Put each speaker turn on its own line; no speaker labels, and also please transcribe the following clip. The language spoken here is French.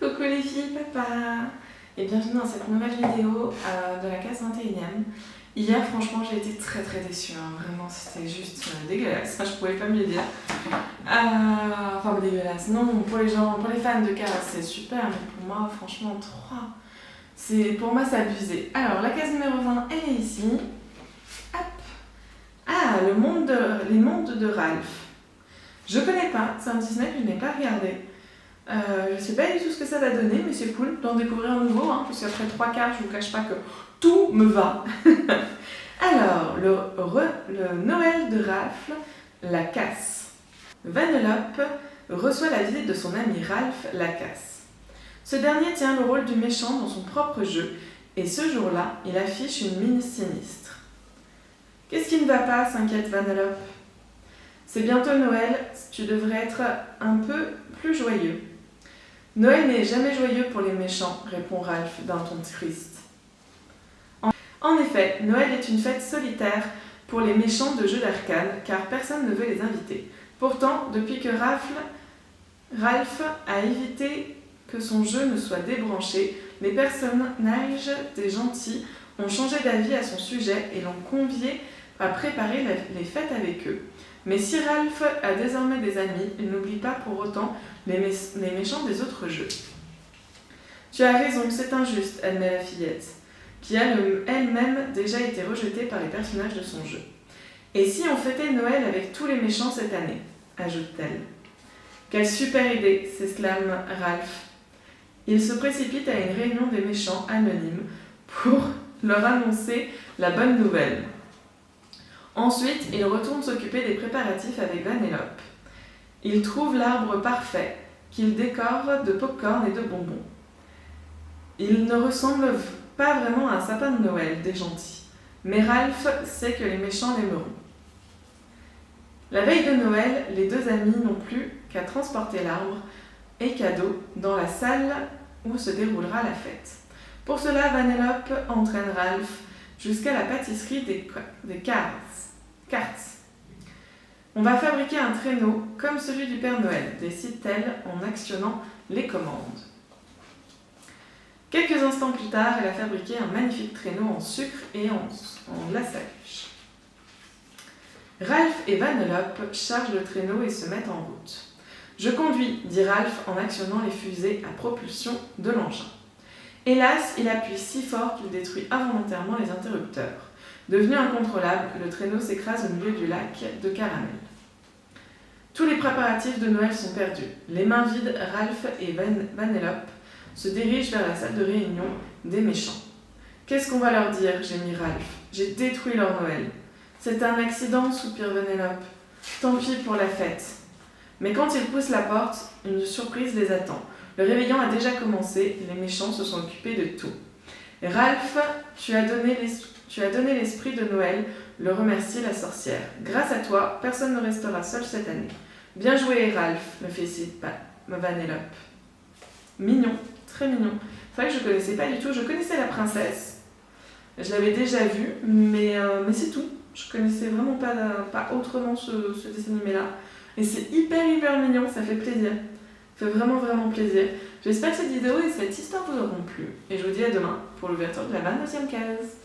Coucou les filles, papa et bienvenue dans cette nouvelle vidéo de la case 21e. Hier franchement j'ai été très déçue, hein. Vraiment c'était juste dégueulasse, je pouvais pas mieux dire. Enfin dégueulasse, non, pour les fans de case c'est super, mais pour moi franchement 3, pour moi c'est abusé. Alors la case numéro 20 elle est ici. Hop. Ah, les mondes de Ralph. Je connais pas, c'est un Disney que je n'ai pas regardé. Je sais pas du tout ce que ça va donner, mais c'est cool d'en découvrir un nouveau, hein, parce qu'après 3 quarts, je vous cache pas que tout me va. Alors, le Noël de Ralph, la casse. Vanellope reçoit la visite de son ami Ralph la casse. Ce dernier tient le rôle du méchant dans son propre jeu, et ce jour-là, il affiche une mine sinistre. Qu'est-ce qui ne va pas, s'inquiète Vanellope. C'est bientôt Noël, tu devrais être un peu plus joyeux. Noël n'est jamais joyeux pour les méchants, répond Ralph d'un ton triste. En effet, Noël est une fête solitaire pour les méchants de jeux d'arcade, car personne ne veut les inviter. Pourtant, depuis que Ralph a évité que son jeu ne soit débranché, les personnages des gentils ont changé d'avis à son sujet et l'ont convié à préparer les fêtes avec eux. Mais si Ralph a désormais des amis, il n'oublie pas pour autant les méchants des autres jeux. Tu as raison, c'est injuste, admet la fillette, qui a elle-même déjà été rejetée par les personnages de son jeu. Et si on fêtait Noël avec tous les méchants cette année, ajoute-t-elle. Quelle super idée, s'exclame Ralph. Il se précipite à une réunion des méchants anonymes pour leur annoncer la bonne nouvelle. Ensuite, il retourne s'occuper des préparatifs avec Vanellope. Il trouve l'arbre parfait, qu'il décore de pop-corn et de bonbons. Il ne ressemble pas vraiment à un sapin de Noël des gentils, mais Ralph sait que les méchants l'aimeront. La veille de Noël, les deux amis n'ont plus qu'à transporter l'arbre et cadeaux dans la salle où se déroulera la fête. Pour cela, Vanellope entraîne Ralph jusqu'à la pâtisserie des Carts. On va fabriquer un traîneau comme celui du Père Noël, décide-t-elle en actionnant les commandes. Quelques instants plus tard, elle a fabriqué un magnifique traîneau en sucre et en glaçage. Ralph et Vanellope chargent le traîneau et se mettent en route. Je conduis, dit Ralph en actionnant les fusées à propulsion de l'engin. Hélas, il appuie si fort qu'il détruit involontairement les interrupteurs. Devenu incontrôlable, le traîneau s'écrase au milieu du lac de caramel. Tous les préparatifs de Noël sont perdus. Les mains vides, Ralph et Vanellope se dirigent vers la salle de réunion des méchants. Qu'est-ce qu'on va leur dire, gémit Ralph. J'ai détruit leur Noël. C'est un accident, soupire Vanellope. Tant pis pour la fête. Mais quand ils poussent la porte, une surprise les attend. Le réveillon a déjà commencé, les méchants se sont occupés de tout. Ralph, tu as donné l'esprit de Noël, le remercie la sorcière. Grâce à toi, personne ne restera seul cette année. Bien joué, Ralph, me félicite Vanellope. Mignon, très mignon. C'est vrai que je ne connaissais pas du tout, je connaissais la princesse. Je l'avais déjà vue, mais c'est tout. Je connaissais vraiment pas autrement ce dessin animé-là. Et c'est hyper mignon, ça fait plaisir. Ça fait vraiment plaisir. J'espère que cette vidéo et cette histoire vous auront plu. Et je vous dis à demain pour l'ouverture de la 22e case.